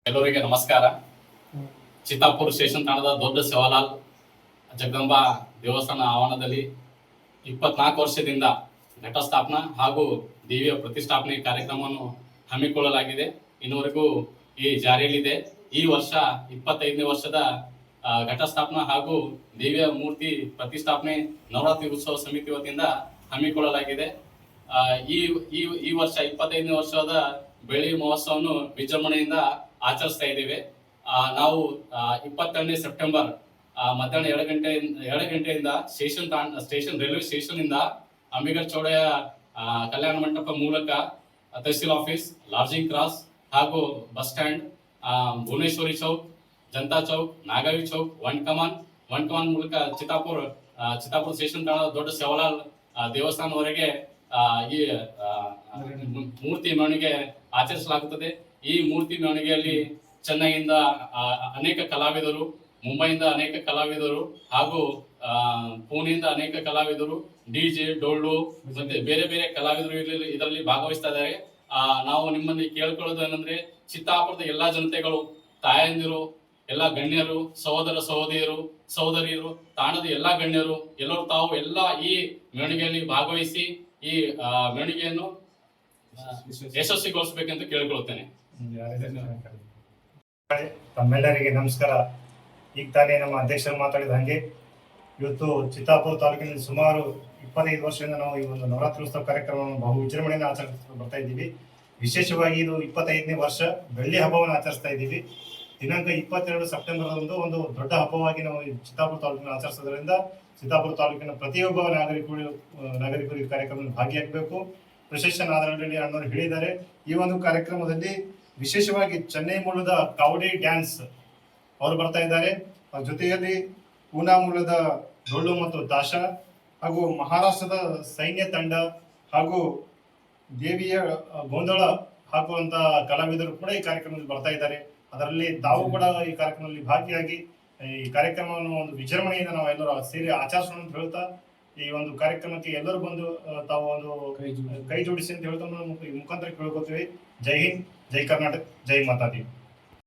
ಎಲ್ಲರಿಗೆ ನಮಸ್ಕಾರ. ಚಿತ್ತಾಪುರ ಸ್ಟೇಷನ್ ತಾಣದ ದೊಡ್ಡ ಸೇವಾಲಾಲ್ ಜಗದಂಬಾ ದೇವಸ್ಥಾನ ಆವರಣದಲ್ಲಿ 24 ವರ್ಷದಿಂದ ಘಟಸ್ಥಾಪನಾ ಹಾಗೂ ದೇವಿಯ ಪ್ರತಿಷ್ಠಾಪನೆ ಕಾರ್ಯಕ್ರಮವನ್ನು ಹಮ್ಮಿಕೊಳ್ಳಲಾಗಿದೆ. ಇನ್ನುವರೆಗೂ ಈ ಜಾರಿಯಲ್ಲಿದೆ. ಈ ವರ್ಷ 25ನೇ ವರ್ಷದ ಘಟಸ್ಥಾಪನಾ ಹಾಗೂ ದೇವಿಯ ಮೂರ್ತಿ ಪ್ರತಿಷ್ಠಾಪನೆ ನವರಾತ್ರಿ ಉತ್ಸವ ಸಮಿತಿ ವತಿಯಿಂದ ಹಮ್ಮಿಕೊಳ್ಳಲಾಗಿದೆ. ಈ ವರ್ಷ 25ನೇ ವರ್ಷದ ಬೆಳ್ಳಿ ಮಹೋತ್ಸವವನ್ನು ವಿಜೃಂಭಣೆಯಿಂದ ಆಚರಿಸ್ತಾ ಇದ್ದೇವೆ. ನಾವು 22ನೇ ಸೆಪ್ಟೆಂಬರ್ ಮಧ್ಯಾಹ್ನ 2 ಗಂಟೆಯಿಂದ ಸ್ಟೇಷನ್ ರೈಲ್ವೆ ಸ್ಟೇಷನ್ ಇಂದ ಅಂಬೇಡ್ಕರ್ ಚೌಡಯ್ಯ ಕಲ್ಯಾಣ ಮಂಟಪ ಮೂಲಕ ತಹಸೀಲ್ ಆಫೀಸ್, ಲಾಡ್ಜಿಂಗ್ ಕ್ರಾಸ್ ಹಾಗೂ bus stand, Bhuvaneshwari chowk, Janata chowk, Nagavi chowk, one Kaman ಮೂಲಕ ಚಿತ್ತಾಪುರ ಸ್ಟೇಷನ್ ತಾಣದ ದೊಡ್ಡ ಸೇವಾಲಾಲ್ ದೇವಸ್ಥಾನದವರೆಗೆ ಈ ಮೂರ್ತಿ ಮೆರವಣಿಗೆ ಆಚರಿಸಲಾಗುತ್ತದೆ. ಈ ಮೂರ್ತಿ ಮೆರವಣಿಗೆಯಲ್ಲಿ ಚೆನ್ನೈಯಿಂದ ಅನೇಕ ಕಲಾವಿದರು, ಮುಂಬೈಯಿಂದ ಅನೇಕ ಕಲಾವಿದರು ಹಾಗೂ ಪುಣೆಯಿಂದ ಅನೇಕ ಕಲಾವಿದರು, ಡಿಜೆ, ಡೊಳ್ಳು ಮತ್ತೆ ಬೇರೆ ಬೇರೆ ಕಲಾವಿದರು ಇದರಲ್ಲಿ ಭಾಗವಹಿಸ್ತಾ ಇದ್ದಾರೆ. ನಾವು ನಿಮ್ಮಲ್ಲಿ ಕೇಳ್ಕೊಳ್ಳೋದು ಏನಂದ್ರೆ, ಚಿತ್ತಾಪುರದ ಎಲ್ಲಾ ಜನತೆಗಳು, ತಾಯಂದಿರು, ಎಲ್ಲಾ ಗಣ್ಯರು, ಸಹೋದರಿಯರು, ತಾಣದ ಎಲ್ಲಾ ಗಣ್ಯರು ಎಲ್ಲರೂ ತಾವು ಎಲ್ಲ ಈ ಮೆರವಣಿಗೆಯಲ್ಲಿ ಭಾಗವಹಿಸಿ ಈ ಮೆರವಣಿಗೆಯನ್ನು ಯಶಸ್ವಿಗೊಳಿಸಬೇಕೆಂದು ಕೇಳಿಕೊಳ್ಳುತ್ತೇನೆ. ತಮ್ಮೆಲ್ಲರಿಗೆ ನಮಸ್ಕಾರ. ಈಗ ತಾನೇ ನಮ್ಮ ಅಧ್ಯಕ್ಷರು ಮಾತಾಡಿದ ಹಾಗೆ ಇವತ್ತು ಚಿತ್ತಾಪುರ ತಾಲೂಕಿನಲ್ಲಿ ಸುಮಾರು 25 ವರ್ಷದಿಂದ ನಾವು ಈ ಒಂದು ನವರಾತ್ರಿ ಉತ್ಸವ ಕಾರ್ಯಕ್ರಮವನ್ನು ಬಹು ವಿಜೃಂಭಣೆಯಿಂದ ಆಚರಿಸ್ತಾ ಬರ್ತಾ ಇದ್ದೀವಿ. ವಿಶೇಷವಾಗಿ ಇದು 25ನೇ ವರ್ಷ ಬೆಳ್ಳಿ ಹಬ್ಬವನ್ನು ಆಚರಿಸ್ತಾ ಇದ್ದೀವಿ. ದಿನಾಂಕ 22 ಸೆಪ್ಟೆಂಬರ್ ಒಂದು ದೊಡ್ಡ ಹಬ್ಬವಾಗಿ ನಾವು ಚಿತ್ತಾಪುರ ತಾಲೂಕಿನ ಆಚರಿಸೋದ್ರಿಂದ ಚಿತ್ತಾಪುರ ತಾಲೂಕಿನ ಪ್ರತಿಯೊಬ್ಬ ನಾಗರಿಕರು ಈ ಕಾರ್ಯಕ್ರಮದಲ್ಲಿ ಭಾಗಿಯಾಗಬೇಕು. ಪ್ರಶಸ್ತಿ ಆಧಾರದಲ್ಲಿ ಅಣ್ಣವರು ಹೇಳಿದ್ದಾರೆ. ಈ ಒಂದು ಕಾರ್ಯಕ್ರಮದಲ್ಲಿ ವಿಶೇಷವಾಗಿ ಚೆನ್ನೈ ಮೂಲದ ಕಾವಡಿ ಡ್ಯಾನ್ಸ್ ಅವರು ಬರ್ತಾ ಇದ್ದಾರೆ. ಜೊತೆಯಲ್ಲಿ ಪೂನಾ ಮೂಲದ ಡೊಳ್ಳು ಮತ್ತು ತಾಶ ಹಾಗೂ ಮಹಾರಾಷ್ಟ್ರದ ಸೈನ್ಯ ತಂಡ ಹಾಗೂ ದೇವಿಯ ಗೋಂದಳ ಹಾಕುವಂತ ಕಲಾವಿದರು ಕೂಡ ಈ ಕಾರ್ಯಕ್ರಮದಲ್ಲಿ ಬರ್ತಾ ಇದ್ದಾರೆ. ಅದರಲ್ಲಿ ತಾವು ಕೂಡ ಈ ಕಾರ್ಯಕ್ರಮದಲ್ಲಿ ಭಾಗಿಯಾಗಿ ಈ ಕಾರ್ಯಕ್ರಮವನ್ನು ಒಂದು ವಿಜೃಂಭಣೆಯಿಂದ ನಾವು ಎಲ್ಲರೂ ಸೇರಿ ಆಚರಿಸೋಣ ಅಂತ ಹೇಳ್ತಾ, ಈ ಒಂದು ಕಾರ್ಯಕ್ರಮಕ್ಕೆ ಎಲ್ಲರೂ ಬಂದು ತಾವು ಒಂದು ಕೈ ಜೋಡಿಸಿ ಅಂತ ಹೇಳ್ತಾ ಮುಖಾಂತರ ಕೇಳ್ಕೊತೀವಿ. ಜೈ ಹಿಂದ್, ಜೈ ಕರ್ನಾಟಕ, ಜೈ ಮಾತಾದಿ.